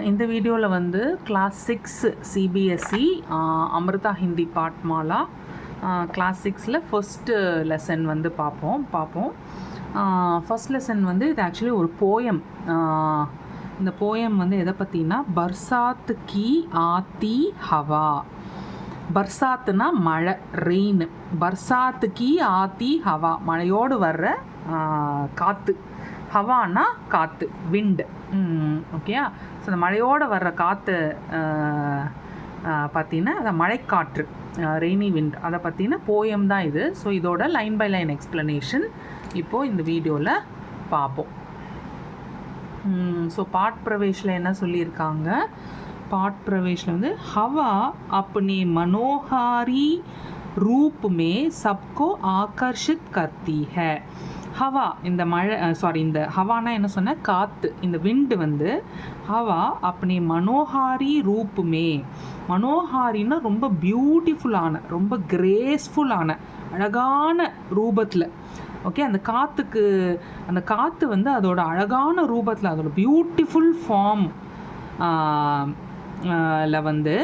இந்த வீடியோவில் வந்து class 6 CBSE Amrita Hindi Pathmala class 6ல் ஃபஸ்ட்டு லெசன் வந்து பார்ப்போம். ஃபஸ்ட் லெசன் வந்து இது ஆக்சுவலி ஒரு போயம். இந்த போயம் வந்து எதை பற்றினா பர்சாத் கி ஆத்தி ஹவா. பர்சாத்துனா மழை, ரெயின். பர்சாத்து கி ஆத்தி ஹவா, மழையோடு வர்ற காற்று. ஹவானா காற்று, விண்டு. ஓகேயா? ஸோ இந்த மழையோடு வர்ற காற்று பார்த்தீங்கன்னா அந்த மழைக்காற்று, ரெய்னி விண்ட், அதை பற்றின போயம் தான் இது. ஸோ இதோட லைன் பை லைன் எக்ஸ்ப்ளனேஷன் இப்போது இந்த வீடியோவில் பார்ப்போம். ஸோ பாட் பிரவேஷில் என்ன சொல்லியிருக்காங்க? பாட் பிரவேஷில் வந்து ஹவா अपने मनोहारी रूप में सबको आकर्षित करती है. ஹவா, இந்த மழை, இந்த ஹவானா என்ன சொன்ன, காற்று, இந்த விண்டு வந்து ஹவா अपने मनोहारी रूप में, மனோஹாரின்னா ரொம்ப பியூட்டிஃபுல்லான, ரொம்ப கிரேஸ்ஃபுல்லான, அழகான ரூபத்தில். ஓகே, அந்த காற்று வந்து அதோட அழகான ரூபத்தில், அதோட பியூட்டிஃபுல் ஃபார்ம் வந்து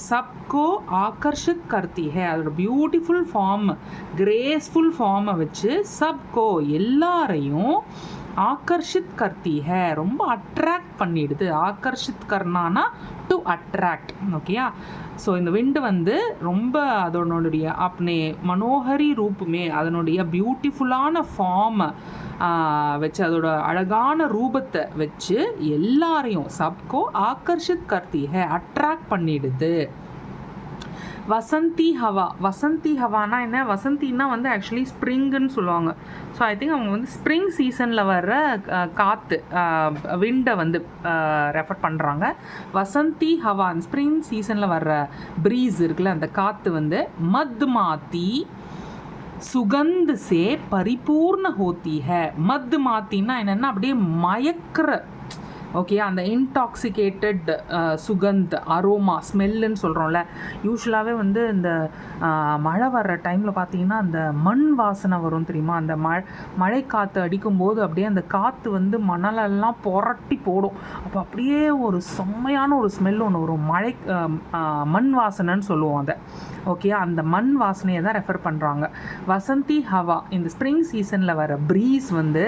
சப்கோ ஆகர்ஷித் கர்த்தி ஹே, அதோட பியூட்டிஃபுல் ஃபார்ம், கிரேஸ்ஃபுல் ஃபார்மை வச்சு சப்கோ எல்லாரையும் ஆகர்ஷித் கர்த்தி ஹே, ரொம்ப அட்ராக்ட் பண்ணிடுது. ஆகர்ஷித் கர்னானா டு அட்ராக்ட். ஓகேயா? ஸோ இந்த விண்டு வந்து ரொம்ப அதனுடைய அப்னே மனோஹரி ரூப்புமே, அதனுடைய பியூட்டிஃபுல்லான ஃபார்மை வச்சு, அதோட அழகான ரூபத்தை வச்சு எல்லாரையும் சப்கோ ஆகர்ஷித் கர்த்தி ஹே, அட்ராக்ட் பண்ணிடுது. வசந்தி ஹவா. வசந்தி ஹவானா என்ன? வசந்தின்னா வந்து ஆக்சுவலி ஸ்ப்ரிங்குன்னு சொல்லுவாங்க. ஸோ ஐ திங்க் அவங்க வந்து ஸ்ப்ரிங் சீசனில் வர்ற காற்று, விண்டை வந்து ரெஃபர் பண்ணுறாங்க. வசந்தி ஹவா, ஸ்ப்ரிங் சீசனில் வர்ற ப்ரீஸ் இருக்குல்ல, அந்த காற்று வந்து மத் மாத்தி சுகந்த் சே பரிபூர்ண ஹோத்தி ஹே. மத் மாத்தின்னா என்னென்னா அப்படியே மயக்கிற, ஓகே, அந்த இன்டாக்சிகேட்டட் சுகந்த், அரோமா, ஸ்மெல்லுன்னு சொல்கிறோம்ல. யூஸ்வலாகவே வந்து இந்த மழை வர்ற டைமில் பார்த்தீங்கன்னா அந்த மண் வாசனை வரும் தெரியுமா? அந்த மழை காற்று அடிக்கும்போது அப்படியே அந்த காற்று வந்து மணலெல்லாம் புரட்டி போடும். அப்போ அப்படியே ஒரு செம்மையான ஒரு ஸ்மெல் ஒன்று வரும், மண் வாசனைன்னு சொல்லுவோம் அதை. ஓகே, அந்த மண் வாசனையை தான் ரெஃபர் பண்ணுறாங்க. வசந்தி ஹவா, இந்த ஸ்ப்ரிங் சீசனில் வர ப்ரீஸ் வந்து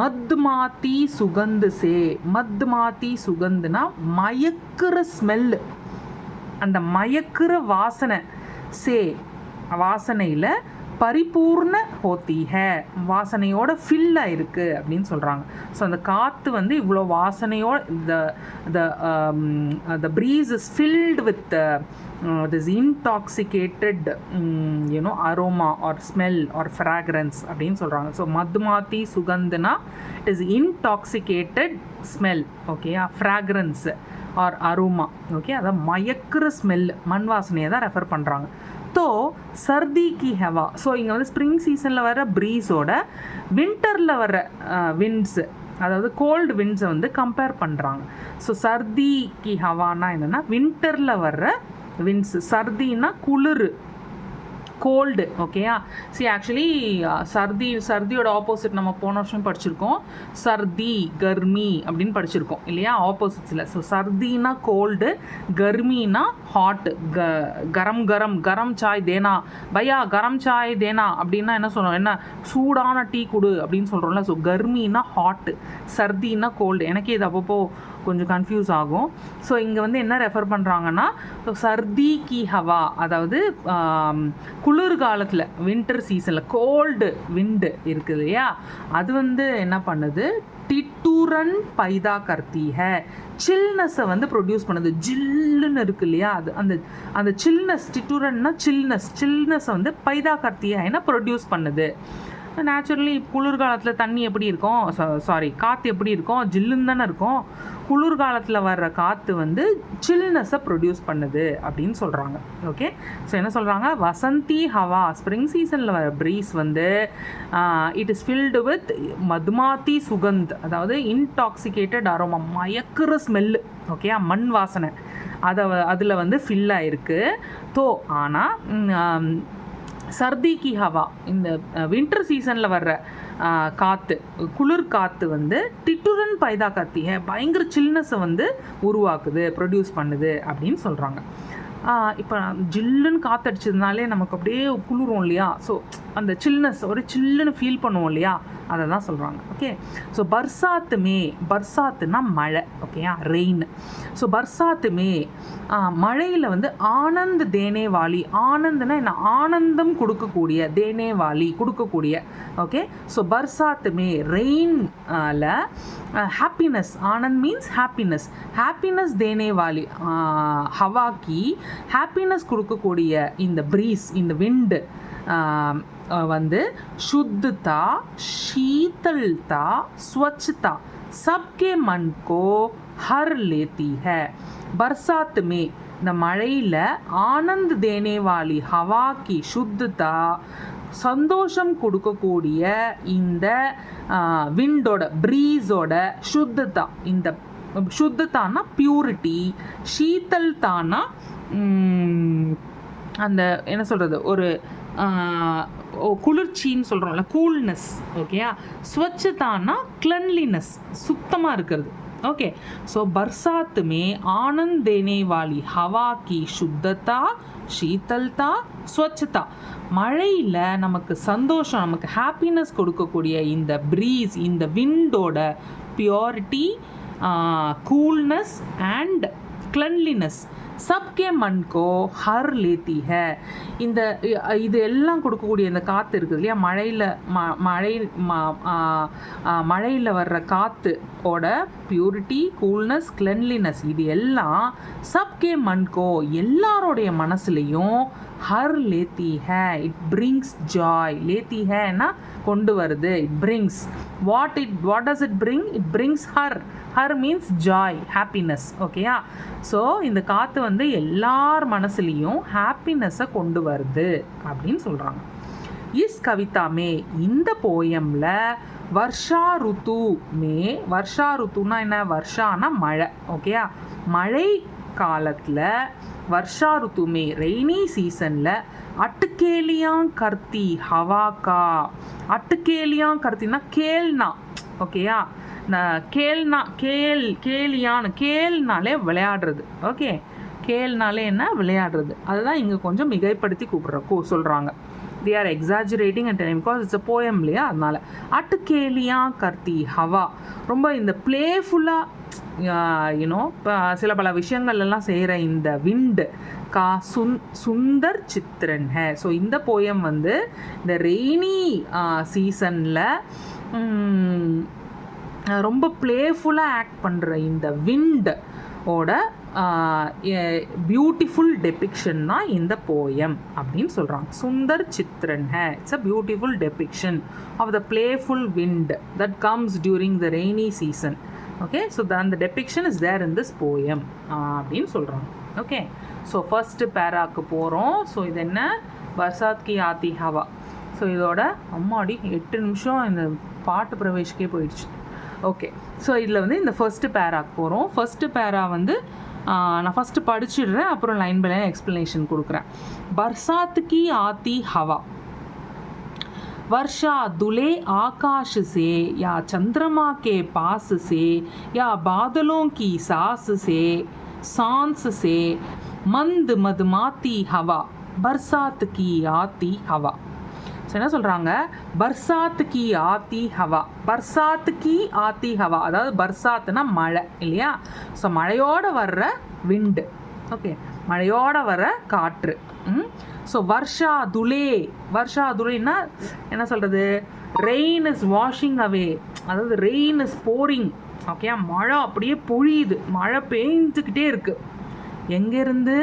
மத் மாத்தி சுகந்து சே. மத் மாத்தி சுகந்துனா மயக்கிற ஸ்மெல்லு, அந்த மயக்கிற வாசனை, சே வாசனையில் பரிபூர்ண ஹோத்தி ஹே, வாசனையோட ஃபில்லாக இருக்குது அப்படின்னு சொல்கிறாங்க. ஸோ அந்த காற்று வந்து இவ்வளோ வாசனையோட, the breeze is filled with this intoxicated aroma or smell or fragrance அப்படின்னு சொல்கிறாங்க. ஸோ மதுமாத்தி சுகந்தனா இட் இஸ் intoxicated smell, ஓகேயா, fragrance or aroma. ஓகே, அதான் மயக்கிற ஸ்மெல், மண் வாசனையை தான் ரெஃபர் பண்ணுறாங்க. ஸோ சர்தி கி ஹவா. ஸோ இங்கே வந்து ஸ்ப்ரிங் சீசனில் வர ப்ரீஸோட வின்டரில் வர விண்ட்ஸு, அதாவது கோல்டு விண்ட்ஸை வந்து கம்பேர் பண்ணுறாங்க. ஸோ சர்தி கி ஹவானா என்னென்னா வின்டரில் வர்ற விண்ட்ஸு. சர்தின்னா குளிர், கோல்டு. ஓகேயா? சி ஆக்சுவலி சர்தியோட ஆப்போசிட் நம்ம போன வருஷம் படிச்சிருக்கோம், சர்தி கர்மி அப்படின்னு படிச்சிருக்கோம் இல்லையா, ஆப்போசிட்ஸில். ஸோ சர்தினா கோல்டு, கர்மினா ஹாட்டு. கரம் சாய் தேனா பையா, கரம் சாய் தேனா அப்படின்னா என்ன சொல்கிறோம், என்ன சூடான டீ குடு அப்படின்னு சொல்கிறோம்ல. ஸோ கர்மினா ஹாட்டு, சர்தினா கோல்டு. எனக்கே இது அப்பப்போ கொஞ்சம் கன்ஃபியூஸ் ஆகும். ஸோ இங்கே வந்து என்ன ரெஃபர் பண்ணுறாங்கன்னா, ஸோ சர்தி கி ஹவா, அதாவது குளிர்காலத்தில், வின்டர் சீசனில் கோல்டு விண்டு இருக்குது இல்லையா, அது வந்து என்ன பண்ணுது, டிட்டுரன் பைதா கர்த்தி ஹே, சில்னஸை வந்து ப்ரொடியூஸ் பண்ணுது. ஜில்லுன்னு இருக்குது இல்லையா, அது அந்த சில்னஸ், டிட்டுரன்னா சில்னஸை வந்து பைதா கர்த்தி ஹேனா ப்ரொடியூஸ் பண்ணுது. நேச்சுரலி குளிர்காலத்தில் தண்ணி எப்படி இருக்கும், காற்று எப்படி இருக்கும், ஜில்லுன்னு தானே இருக்கும். குளிர்காலத்தில் வர்ற காற்று வந்து சில்னஸை ப்ரொடியூஸ் பண்ணுது அப்படின்னு சொல்கிறாங்க. ஓகே, ஸோ என்ன சொல்கிறாங்க, வசந்தி ஹவா, ஸ்ப்ரிங் சீசனில் வர ப்ரீஸ் வந்து இட் இஸ் ஃபில்டு வித் மதுமாத்தி சுகந்த், அதாவது இன்டாக்சிகேட்டட் அரோமா, மயக்கிற ஸ்மெல்லு. ஓகே, மண் வாசனை அதில் வந்து ஃபில் ஆகிருக்கு. ஆனால் சர்தி கி ஹவா, இந்த வின்டர் சீசனில் வர்ற காற்று, குளிர் காற்று வந்து டிட்டுரன் பைதா கத்தி பயங்கர சில்னஸை வந்து உருவாக்குது, ப்ரொடியூஸ் பண்ணுது அப்படின்னு சொல்கிறாங்க. இப்போ ஜில்லுன்னு காற்றடிச்சதுனாலே நமக்கு அப்படியே குளிரும் இல்லையா? ஸோ அந்த சில்னஸ், ஒரு சில்லுன்னு ஃபீல் பண்ணுவோம் இல்லையா? அதை தான் சொல்கிறாங்க. ஓகே, ஸோ பர்சாத்துமே, பர்சாத்துனா மழை, ஓகேயா, ரெயின். ஸோ பர்சாத்துமே மழையில் வந்து ஆனந்த் தேனேவாலி, ஆனந்த்னா என்ன? ஆனந்தம் கொடுக்கக்கூடிய, தேனேவாலி கொடுக்கக்கூடிய. ஓகே, ஸோ பர்சாத்துமே ரெயினில் ஹாப்பினஸ், ஆனந்த் மீன்ஸ் ஹாப்பினஸ், ஹாப்பினஸ் தேனேவாலி ஹவாக்கி, ஹாப்பினஸ் கொடுக்கக்கூடிய இந்த ப்ரீஸ், இந்த விண்டு வந்து शुद्धता, शीतलता, स्वच्छता सबके मन को हर लेती है. बरसात में இந்த மழையில் ஆனந்த் தேனேவாலி ஹவா கி சுத்ததா, சந்தோஷம் கொடுக்கக்கூடிய இந்த விண்டோட, ப்ரீஸோட சுத்ததா, இந்த சுத்ததானா பியூரிட்டி, ஷீத்தல்தானா அந்த என்ன சொல்கிறது, ஒரு குளிர்ச்சின்னு சொல்கிறோம்ல, கூல்னஸ், ஓகேயா. ஸ்வச்சதானா கிளன்லினஸ், சுத்தமாக இருக்கிறது. ஓகே, ஸோ பர்சாத் மே ஆனந்த் தேனே வாலி ஹவா கி சுத்ததா, ஷீத்தல்தா, ஸ்வச்சதா, மழையில் நமக்கு சந்தோஷம், நமக்கு ஹாப்பினஸ் கொடுக்கக்கூடிய இந்த ப்ரீஸ், இந்த விண்டோட பியூரிட்டி, கூல்னஸ் அண்ட் கிளன்லினஸ் சப்கே மன்கோ ஹர் லேத்தி ஹே. இந்த இது எல்லாம் கொடுக்கக்கூடிய இந்த காற்று இருக்குது இல்லையா, மழையில் வர்ற காற்றுோட பியூரிட்டி, கூல்னஸ், கிளென்லினஸ், இது எல்லாம் சப்கே மன்கோ எல்லாரோடைய மனசுலையும் ஹர் லேத்தி ஹே, இட் பிரிங்ஸ் ஜாய். லேத்தி ஹேன்னா கொண்டு வருது, it brings. What does it bring? It brings ஹர். ஹர் மீன்ஸ் ஜாய், ஹாப்பினஸ், ஓகேயா. ஸோ இந்த காற்று வந்து எல்லார் மனசுலேயும் ஹாப்பினஸை கொண்டு வருது அப்படின்னு சொல்கிறாங்க. இஸ் கவிதா மே, இந்த போயமில் வர்ஷா ருத்து மே, வர்ஷா ருத்துனா என்ன? வர்ஷானா மழை, ஓகேயா. மழை காலத்தில் வர்ஷா ருத்து மே, ரெய்னி சீசனில் அட்டுக்கேலியாங் கர்த்தி ஹவாக்கா, அட்டுக்கேலியாங் கர்த்தினா கேள்னா, ஓகேயா. கேள்னா கேலியான்னு, கேள்னாலே விளையாடுறது, ஓகே. கேள்னாலே என்ன? விளையாடுறது. அதுதான் இங்கே கொஞ்சம் மிகைப்படுத்தி சொல்கிறாங்க. they are exaggerating and telling because it's a poem இல்லையா, அதனால். அட்டுக்கேலியா கர்த்தி ஹவா, ரொம்ப இந்த பிளேஃபுல்லாக யூனோ சில பல விஷயங்கள்லாம் செய்கிற இந்த விண்டு கா சுந்தர் சித்திரன் ஹே. ஸோ இந்த போயம் வந்து இந்த ரெய்னி சீசனில் ரொம்ப பிளேஃபுல்லாக ஆக்ட் பண்ணுற இந்த விண்ட் ஓட பியூட்டிஃபுல் டெபிக்ஷன் தான் இந்த போயம் அப்படின்னு சொல்கிறாங்க. சுந்தர் சித்ரன் ஹே, it's a beautiful depiction of the playful wind that comes during the rainy season. Okay, so அந்த depiction is there in this poem அப்படின்னு சொல்கிறாங்க. ஓகே, ஸோ ஃபஸ்ட்டு பேராக்கு போகிறோம். ஸோ இது என்ன? பர்சாத் கி ஆத்தி ஹவா. ஸோ இதோட அம்மாடி 8 நிமிஷம் இந்த பாட்டு பிரவேஷ்கே போயிடுச்சு. ஓகே, ஸோ இதில் வந்து இந்த ஃபஸ்ட்டு பேராக்கு போகிறோம். ஃபஸ்ட்டு பேரா வந்து நான் ஃபஸ்ட்டு படிச்சிடுறேன், அப்புறம் லைன் பை லைன் எக்ஸ்ப்ளனேஷன் கொடுக்குறேன். बरसात की आती हवा, वर्षा धुले आकाश से या चंद्रमा के पास से या बादलों की सांस से मंद मदमाती हवा, बरसात की आती हवा. ஸோ என்ன சொல்கிறாங்க? பர்சாத் கி ஆத்தி ஹவா, பர்சாத் கி ஆத்தி ஹவா, அதாவது பர்சாத்னா மழை இல்லையா. ஸோ மழையோடு வர்ற விண்டு, ஓகே, மழையோடு வர்ற காற்று. ஸோ வர்ஷா துலே, வர்ஷா துலேன்னா என்ன சொல்கிறது? ரெயின் இஸ் வாஷிங் அவே, அதாவது ரெயின் இஸ் போரிங், ஓகே. மழை அப்படியே பொழியுது, மழை பெஞ்சிக்கிட்டே இருக்குது. எங்கேருந்து?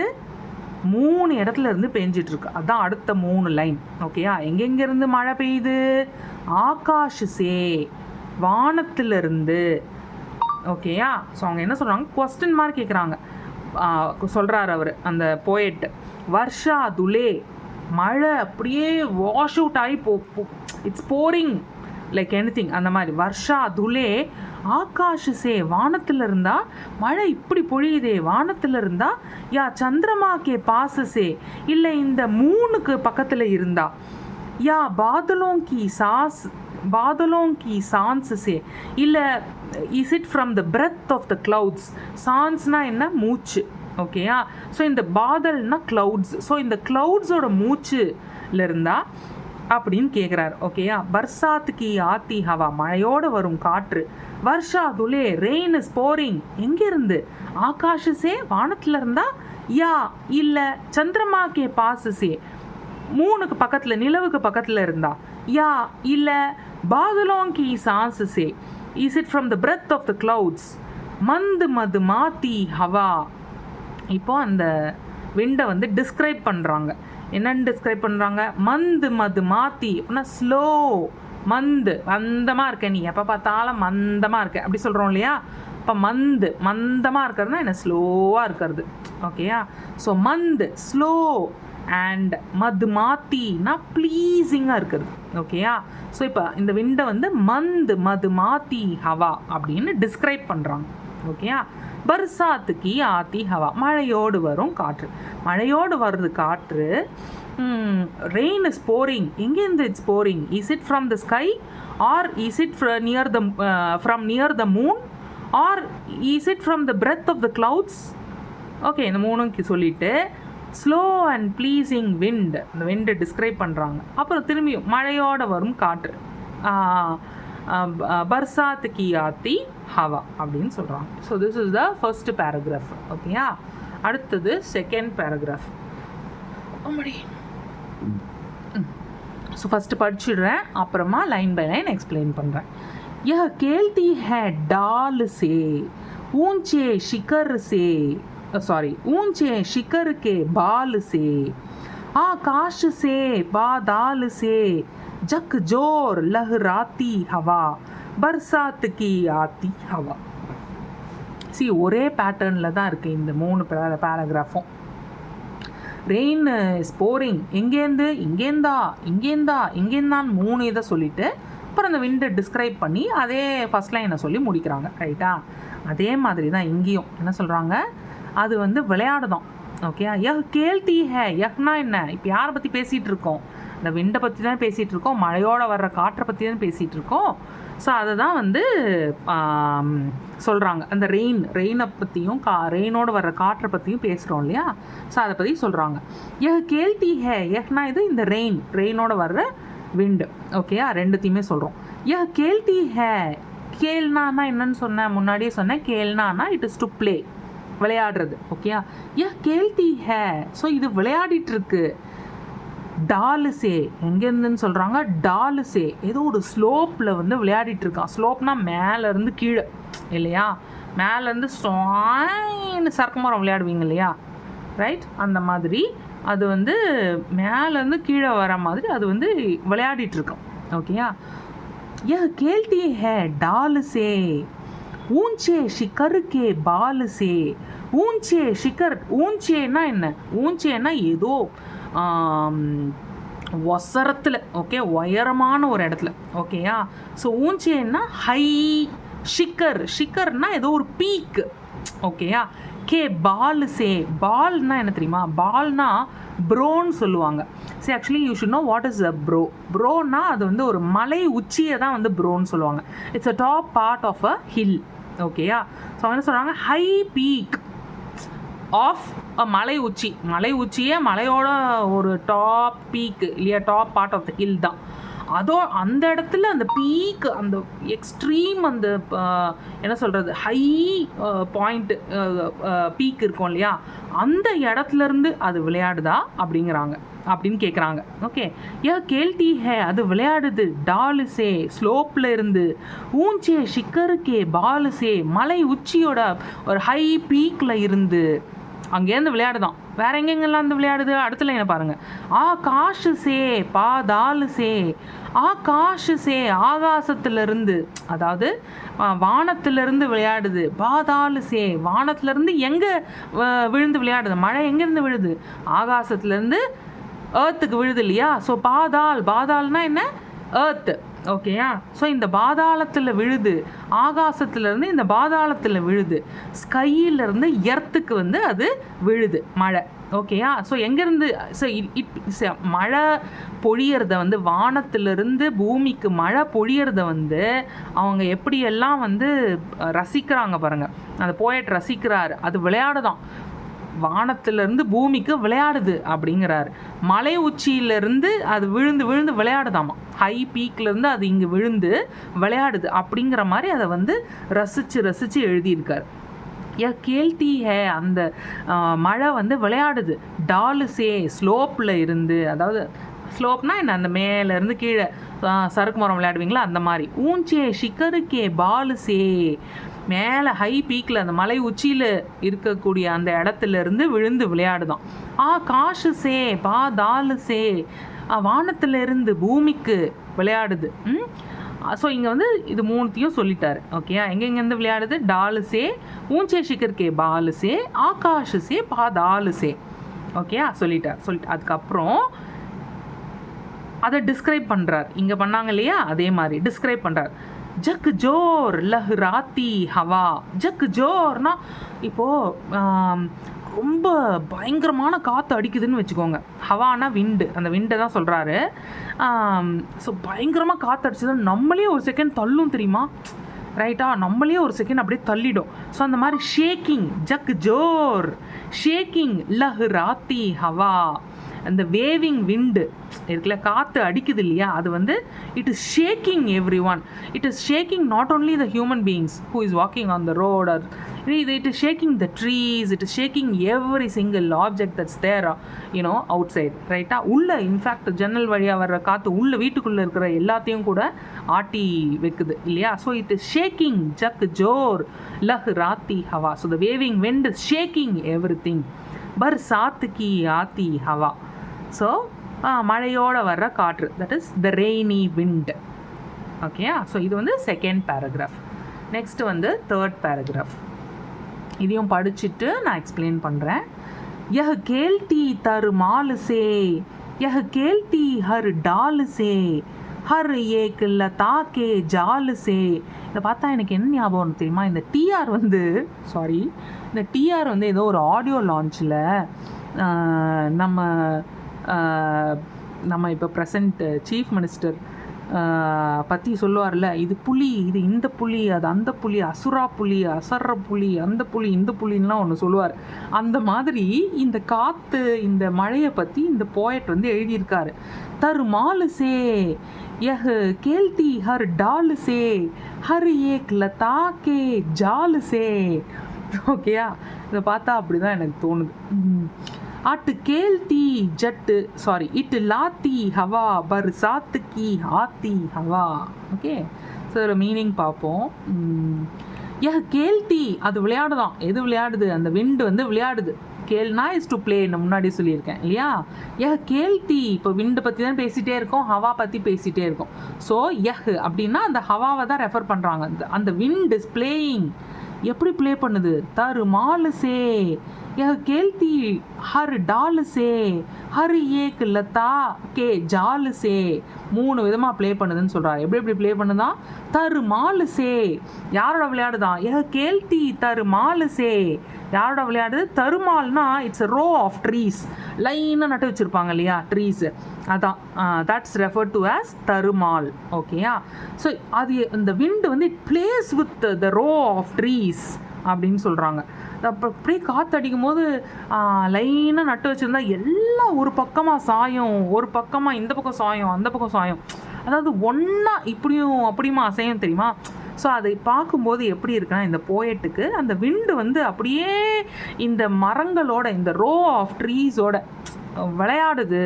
3 இடத்துல இருந்து பெஞ்சிட்ருக்கு. அதுதான் அடுத்த 3 லைன், ஓகேயா. எங்கெங்கேருந்து மழை பெய்யுது? ஆகாஷே, வானத்திலிருந்து, ஓகேயா. ஸோ அவங்க என்ன சொல்கிறாங்க? கொஸ்டின் மார்க் கேட்குறாங்க, சொல்கிறார் அவர் அந்த போயட். வர்ஷா துலே, மழை அப்படியே வாஷ் அவுட் ஆகி இட்ஸ் போரிங் லைக் எனிதிங், அந்த மாதிரி. வர்ஷா துலே ஆகாஷ் சே வானத்தில் இருந்தா, மழை இப்படி பொழியுதே வானத்தில் இருந்தா, யா சந்திரமா கே பாஸ் சே இல்லை இந்த மூணுக்கு பக்கத்தில் இருந்தா, யா बादलों की सांस से இல்லை is it from the breath of the clouds. சான்ஸ்னா என்ன, மூச்சு. ஓகேயா. ஸோ இந்த பாதல்னா கிளவுட்ஸ். ஸோ இந்த கிளவுட்ஸோட மூச்சுல இருந்தா அப்படின்னு கேட்குறாரு. ஓகேயா. பர்சாத்துக்கு ஆத்தி ஹவா மழையோடு வரும் காற்று. Varsha Dhule rain is pouring எங்கேருந்து, ஆகாஷசே வானத்தில் இருந்தா, யா இல்லை சந்திரமா கே பாசசே மூணுக்கு பக்கத்தில் நிலவுக்கு பக்கத்தில் இருந்தா, யா இல்லை பாதலோங்கி சான்சசே is it from the breath of the clouds. மந்து மது மாத்தி ஹவா. இப்போ அந்த விண்டை வந்து டிஸ்கிரைப் பண்ணுறாங்க. என்னென்னு டிஸ்கிரைப் பண்ணுறாங்க, மந்து மது மாத்தி அப்படின்னா ஸ்லோ. மந்து மந்தமாக இருக்க, நீ எப்போ பார்த்தாலும் மந்தமாக இருக்க அப்படி சொல்கிறோம் இல்லையா. இப்போ மந்தமாக இருக்கிறதுனா என்ன, ஸ்லோவாக இருக்கிறது. ஓகேயா. ஸோ மந்து ஸ்லோ அண்ட் மது மாத்தினா ப்ளீஸிங்காக இருக்கிறது. ஓகேயா. ஸோ இப்போ இந்த விண்டை வந்து மது மாத்தி ஹவா அப்படின்னு டிஸ்கிரைப் பண்ணுறாங்க. ஓகேயா. பர்சாத்துக்கு ஆத்தி ஹவா மழையோடு வரும் காற்று. மழையோடு வருது காற்று. ரெயின் இஸ் போரிங் எங்கேருந்து it's pouring, is it from the sky or is it near the moon or is it from the breath of the clouds. Okay. இந்த மூணும் சொல்லிட்டு ஸ்லோ அண்ட் ப்ளீஸிங் விண்ட், அந்த விண்டை டிஸ்கிரைப் பண்ணுறாங்க. அப்புறம் திரும்பியும் மழையோடு வரும் காற்று, பர்சாத்துக்கு ஆத்தி ஹவா அப்படின்னு சொல்கிறாங்க. So this is the first paragraph. ஓகேயா. அடுத்தது செகண்ட் பேராகிராஃப். ஸோ ஃபஸ்ட்டு படிச்சுடுறேன், அப்புறமா லைன் பை லைன் எக்ஸ்பிளைன் பண்ணுறேன். यह केलती है डाल से ऊंचे शिखर से ऊंचे शिखर के बाल से आकाश से बादल से झकझोर लहराती हवा बरसात की आती हवा. சி ஒரே பேட்டர்னில் தான் இருக்குது இந்த மூணு பேராகிராஃபும். ரெயின் இஸ் போரிங் எங்கேருந்து, இங்கேருந்தான்னு மூணு இதை சொல்லிவிட்டு அப்புறம் அந்த விண்டை டிஸ்கிரைப் பண்ணி அதே ஃபஸ்ட் லைனை சொல்லி முடிக்கிறாங்க. ரைட்டா. அதே மாதிரி தான் இங்கேயும் என்ன சொல்கிறாங்க, அது வந்து விளையாடுதான். ஓகே. யஹ் கேல்தி ஹே, யஹ்னா என்ன, இப்போ யாரை பற்றி பேசிகிட்டு இருக்கோம், இந்த விண்டை பற்றி தான் பேசிகிட்டு இருக்கோம், மழையோடு வர்ற காற்றை பற்றி தான் பேசிகிட்டு இருக்கோம். ஸோ அதை தான் வந்து சொல்கிறாங்க. அந்த ரெயினை பற்றியும் ரெயினோடு வர்ற காற்றை பற்றியும் பேசுகிறோம் இல்லையா. ஸோ அதை பற்றி சொல்கிறாங்க. யஹ் கேல்தி ஹே, யஹ்னா இது இந்த ரெயினோடு வர்ற விண்டு. ஓகேயா. ரெண்டுத்தையுமே சொல்கிறோம். யஹ் கேல்தி ஹே, கேல்னானா என்னன்னு சொன்னேன், முன்னாடியே சொன்னேன். கேல்னானா இட் இஸ் டு ப்ளே, விளையாடுறது. ஓகேயா. யஹ் கேல்தி ஹே, ஸோ இது விளையாடிட்டுருக்கு. டாலு சே எங்கேருந்துன்னு சொல்கிறாங்க, டாலு சே ஏதோ ஒரு ஸ்லோப்பில் வந்து விளையாடிட்டுருக்கான். ஸ்லோப்னால் மேலேருந்து கீழே இல்லையா, மேலேருந்து ஸ்டாயின்னு சரக்கு மரம் விளையாடுவீங்க இல்லையா, ரைட். அந்த மாதிரி அது வந்து மேலேருந்து கீழே வர மாதிரி அது வந்து விளையாடிட்டுருக்கோம். ஓகேயா. யஹ் கேல்தி ஹே டால் சே ஊஞ்சே ஷிகர் கே பால் சே. ஊஞ்சே ஷிகர், ஊஞ்சேனா என்ன, ஊஞ்சேனா ஏதோ ஒசரத்தில், ஓகே, உயரமான ஒரு இடத்துல. ஓகேயா. ஸோ ஊஞ்சேன்னா ஹை, ஷிக்கர்னா ஏதோ ஒரு பீக்கு. ஓகேயா. கே பால் சே, பால்னா என்ன தெரியுமா, பால்னா ப்ரோன்னு சொல்லுவாங்க. சரி, actually you should know what is a ப்ரோனா அது வந்து ஒரு மலை உச்சியை தான் வந்து ப்ரோன்னு சொல்லுவாங்க. It's a top part of a hill. ஓகேயா. ஸோ என்ன சொல்கிறாங்க, ஹை பீக் ஆஃப் அ மலை உச்சியே மலையோட ஒரு டாப் பீக்கு இல்லையா, top part of the hill தான். அந்த இடத்துல அந்த பீக், அந்த எக்ஸ்ட்ரீம், அந்த என்ன சொல்கிறது, ஹை பாயிண்ட் பீக் இருக்கும் இல்லையா, அந்த இடத்துலேருந்து அது விளையாடுதா அப்படின்னு கேட்குறாங்க. ஓகே. யா கேல்தி ஹே, அது விளையாடுது. டாலு சே ஸ்லோப்பில் இருந்து, ஊஞ்சே ஷிக்கருக்கே பாலு சே மலை உச்சியோட ஒரு ஹை பீக்கில் இருந்து அங்கேருந்து விளையாடுதான். வேறு எங்கெங்கெல்லாம் வந்து விளையாடுது, அடுத்த லைனை பாருங்கள். ஆகாஷ் சே பாதாலு சே, ஆகாஷ் சே ஆகாசத்திலிருந்து, அதாவது வானத்திலிருந்து விளையாடுது. பாதாலு சே வானத்திலிருந்து எங்கே விழுந்து விளையாடுது, மழை எங்கேருந்து விழுது, ஆகாசத்துலேருந்து ஏர்த்துக்கு விழுது இல்லையா. ஸோ பாதால்னா என்ன, ஏர்த்து. ஓகேயா. ஸோ இந்த பாதாளத்தில் விழுது, ஆகாசத்துலேருந்து இந்த பாதாளத்தில் விழுது, ஸ்கையிலேருந்து எர்த்துக்கு வந்து அது விழுது மழை. ஓகேயா. ஸோ எங்கேருந்து ஸோ மழை பொழியறத வந்து வானத்திலிருந்து பூமிக்கு மழை பொழியறத வந்து அவங்க எப்படியெல்லாம் வந்து ரசிக்கிறாங்க பாருங்கள். அந்த போயட் ரசிக்கிறார், அது விளையாடுதான், வானத்திலிருந்து பூமிக்கு விளையாடுது அப்படிங்கிறாரு. மலை உச்சியிலிருந்து அது விழுந்து விழுந்து விளையாடுதாமா, ஹை பீக்லேருந்து அது இங்கே விழுந்து விளையாடுது அப்படிங்கிற மாதிரி அதை வந்து ரசித்து ரசித்து எழுதியிருக்கார். கேள்த்தி ஹே, அந்த மழை வந்து விளையாடுது. டாலுசே, ஸ்லோப்பில் இருந்து, அதாவது ஸ்லோப்னா என்ன, அந்த மேலேருந்து கீழே சறுக்கு மரம் விளையாடுவீங்களா அந்த மாதிரி. ஊஞ்சே ஷிக்கருக்கே பாலுசே, மேலே ஹை பீக்கில் அந்த மலை உச்சியில் இருக்கக்கூடிய அந்த இடத்துலேருந்து விழுந்து விளையாடுதான். காஷுசே பா தாலுசே, வானத்திலிருந்து பூமிக்கு விளையாடுது. ஸோ இங்கே வந்து இது மூணுத்தையும் சொல்லிட்டாரு. ஓகே, எங்கெங்கேருந்து விளையாடுது, டாலுசே, ஊஞ்சே ஷிக்கர்கே பாலுசே, ஆகாஷுசே பா தாலுசே. ஓகே சொல்லிட்டு அதுக்கப்புறம் அதை டிஸ்கிரைப் பண்ணுறார். இங்கே பண்ணாங்க இல்லையா, அதே மாதிரி டிஸ்கிரைப் பண்ணுறார். ஜக் ஜோர் லஹ்ராத்தி ஹவா. ஜக் ஜோர்னா இப்போது ரொம்ப பயங்கரமான காற்று அடிக்குதுன்னு வச்சுக்கோங்க. ஹவானா விண்டு, அந்த விண்டை தான் சொல்கிறாரு. ஸோ பயங்கரமாக காற்று அடிச்சது நம்மளே ஒரு செகண்ட் தள்ளும் தெரியுமா, ரைட்டா, நம்மளே ஒரு செகண்ட் அப்படியே தள்ளிடும். ஸோ அந்த மாதிரி ஷேக்கிங், ஜக் ஜோர் ஷேக்கிங் லஹ்ராத்தி ஹவா, அந்த வேவிங் விண்டு இருக்குல்ல, காற்று அடிக்குது இல்லையா, அது வந்து it is shaking everyone. It is shaking not only the human beings who is walking on the road, or it is shaking the trees, it is shaking every single object that's there, outside, right? உள்ள in fact ஜன்னல் வழியாக வர்ற காற்று உள்ள வீட்டுக்குள்ளே இருக்கிற எல்லாத்தையும் கூட ஆட்டி வைக்குது இல்லையா. ஸோ இட் இஸ் ஷேக்கிங் ஜக் ஜோர் லஹ் ராத்தி ஹவா. So the waving wind is shaking everything. பர்சாத் கி ஆத்தி ஹவா. ஸோ மழையோடு வர்ற காற்று, that is the rainy wind. ஓகேயா. ஸோ இது வந்து செகண்ட் பேராகிராஃப். நெக்ஸ்ட் வந்து தேர்ட் பேராகிராஃப். இதையும் படிச்சுட்டு நான் எக்ஸ்பிளைன் பண்ணுறேன். யஹ் கேல்தி தர் மால் சே, யஹ் கேல்தி ஹர் டால் சே, ஹர் ஏக் லதா கே ஜால் சே. இதை பார்த்தா எனக்கு என்ன ஞாபகம் தெரியுமா, இந்த டிஆர் வந்து இந்த டிஆர் வந்து ஏதோ ஒரு ஆடியோ லான்ச்சில் நம்ம இப்போ ப்ரெசண்ட் சீஃப் மினிஸ்டர் பற்றி சொல்லுவார்ல, இது புலி, இது இந்த புலி, அது அந்த புலி, அசுரா புலி, அசர்ற புலி, அந்த புலி, இந்த புலின்லாம் ஒன்று சொல்லுவார். அந்த மாதிரி இந்த காற்று, இந்த மழையை பற்றி இந்த போயட் வந்து எழுதியிருக்காரு. தர் மால் சே, யஹ் கேல்தி ஹர் டால் சே, ஹர் ஏக் லதா கே ஜால் சே. ஓகேயா. இதை பார்த்தா அப்படி தான் எனக்கு தோணுது. அட் கேல்தி ஜட்டு இட் லாத்தி ஹவா பர்சாத் கி ஆத்தி ஹவா. ஓகே. ஸோ ஒரு மீனிங் பார்ப்போம். கேல்தி அது விளையாடுதான். எது விளையாடுது, அந்த விண்டு வந்து விளையாடுது. கேல்னா இஸ் டு பிளே, நான் முன்னாடி சொல்லியிருக்கேன் இல்லையா. கேல்தி, இப்போ விண்டு பற்றி தான் பேசிகிட்டே இருக்கோம், ஹவா பற்றி பேசிகிட்டே இருக்கோம். ஸோ அப்படின்னா அந்த ஹவாவை தான் ரெஃபர் பண்ணுறாங்க. அந்த விண்ட் இஸ் பிளேயிங். எப்படி ப்ளே பண்ணுது, தரு மால் சே, கேல்தி ஹர் டால் சே, ஹர் ஏக் லதா கே ஜால் சே. 3 விதமாக ப்ளே பண்ணுதுன்னு சொல்கிறார். எப்படி ப்ளே பண்ணுதான், தரு மால் சே, யாரோட விளையாடுதான், கேல்தி தரு மால் சே, யாரோட விளையாடுது, தருமால்னா இட்ஸ் ரோ ஆஃப் ட்ரீஸ், லைனாக நட்டு வச்சுருப்பாங்க இல்லையா ட்ரீஸ், அதான் தட்ஸ் ரெஃபர் டு ஆஸ் தருமால். ஓகேயா. ஸோ அது இந்த விண்டு வந்து it plays with the row of trees அப்படின்னு சொல்கிறாங்க. அப்போ அப்படியே காற்று அடிக்கும் போது லைனாக நட்டு வச்சுருந்தா எல்லாம் ஒரு பக்கமாக சாயம், ஒரு பக்கமாக இந்த பக்கம் சாயம், அந்த பக்கம் சாயம், அதாவது ஒன்றா இப்படியும் அப்படியுமா அசையும் தெரியுமா. ஸோ அதை பார்க்கும்போது எப்படி இருக்குன்னா, இந்த போயட்டுக்கு அந்த விண்டு வந்து அப்படியே இந்த மரங்களோட, இந்த ரோ ஆஃப் ட்ரீஸோட விளையாடுது,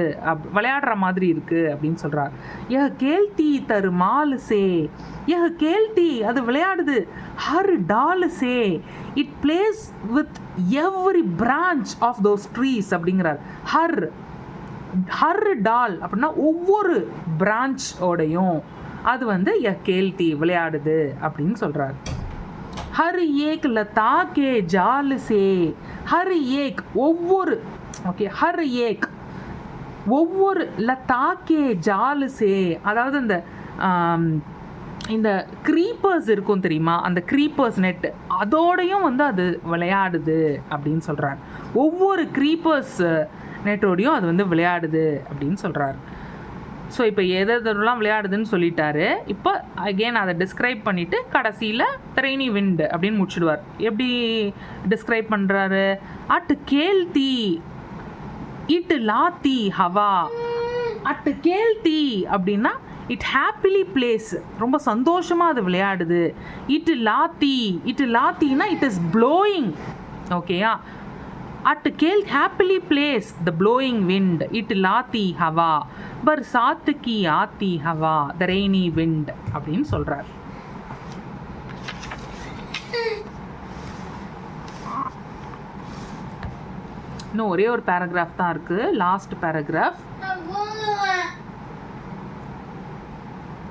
விளையாடுற மாதிரி இருக்குது அப்படின்னு சொல்கிறார். கேல்தி தரு மால் சே, கேல்தி அது விளையாடுது, ஹர் டால் சே, it plays with every branch of those trees அப்படிங்கிறார். ஹர் டால் அப்படின்னா ஒவ்வொரு பிரான்ச்சோடையும் அது வந்து கேல்தி விளையாடுது அப்படின்னு சொல்கிறார். ஹர் ஏக் லதா கே ஜால் சே, ஹர் ஏக் ஒவ்வொரு, ஓகே, ஹர் ஏக் ஒவ்வொரு, லதா கே ஜால் சே அதாவது இந்த இந்த க்ரீப்பர்ஸ் இருக்கும் தெரியுமா, அந்த க்ரீப்பர்ஸ் நெட்டு அதோடையும் வந்து அது விளையாடுது அப்படின்னு சொல்கிறார். ஒவ்வொரு க்ரீப்பர்ஸ் நெட்டோடையும் அது வந்து விளையாடுது அப்படின்னு சொல்கிறார். ஸோ இப்போ எதெல்லாம் விளையாடுதுன்னு சொல்லிட்டாரு. இப்போ அகெயின் அதை டிஸ்கிரைப் பண்ணிவிட்டு கடைசியில் ரெய்னி விண்ட் அப்படின்னு முடிச்சுடுவார். எப்படி டிஸ்கிரைப் பண்ணுறாரு? அட் கேல்தி இட் லாத்தி ஹவா. அட் கேல்தி அப்படின்னா இட் ஹாப்பிலி பிளேஸ், ரொம்ப சந்தோஷமாக அது விளையாடுது. இட் லாத்தினா இட் இஸ் ப்ளோயிங். ஓகேயா? அட் கேல் happily plays the blowing wind. It லாத்தி ஹவா பர் சாத்துக்கி ஆத்தி ஹவா த ரெய்னி விண்ட் அப்படின்னு சொல்கிறார். இன்னும் ஒரே ஒரு பேராகிராஃப் தான் இருக்குது, லாஸ்ட் பேராகிராஃப்.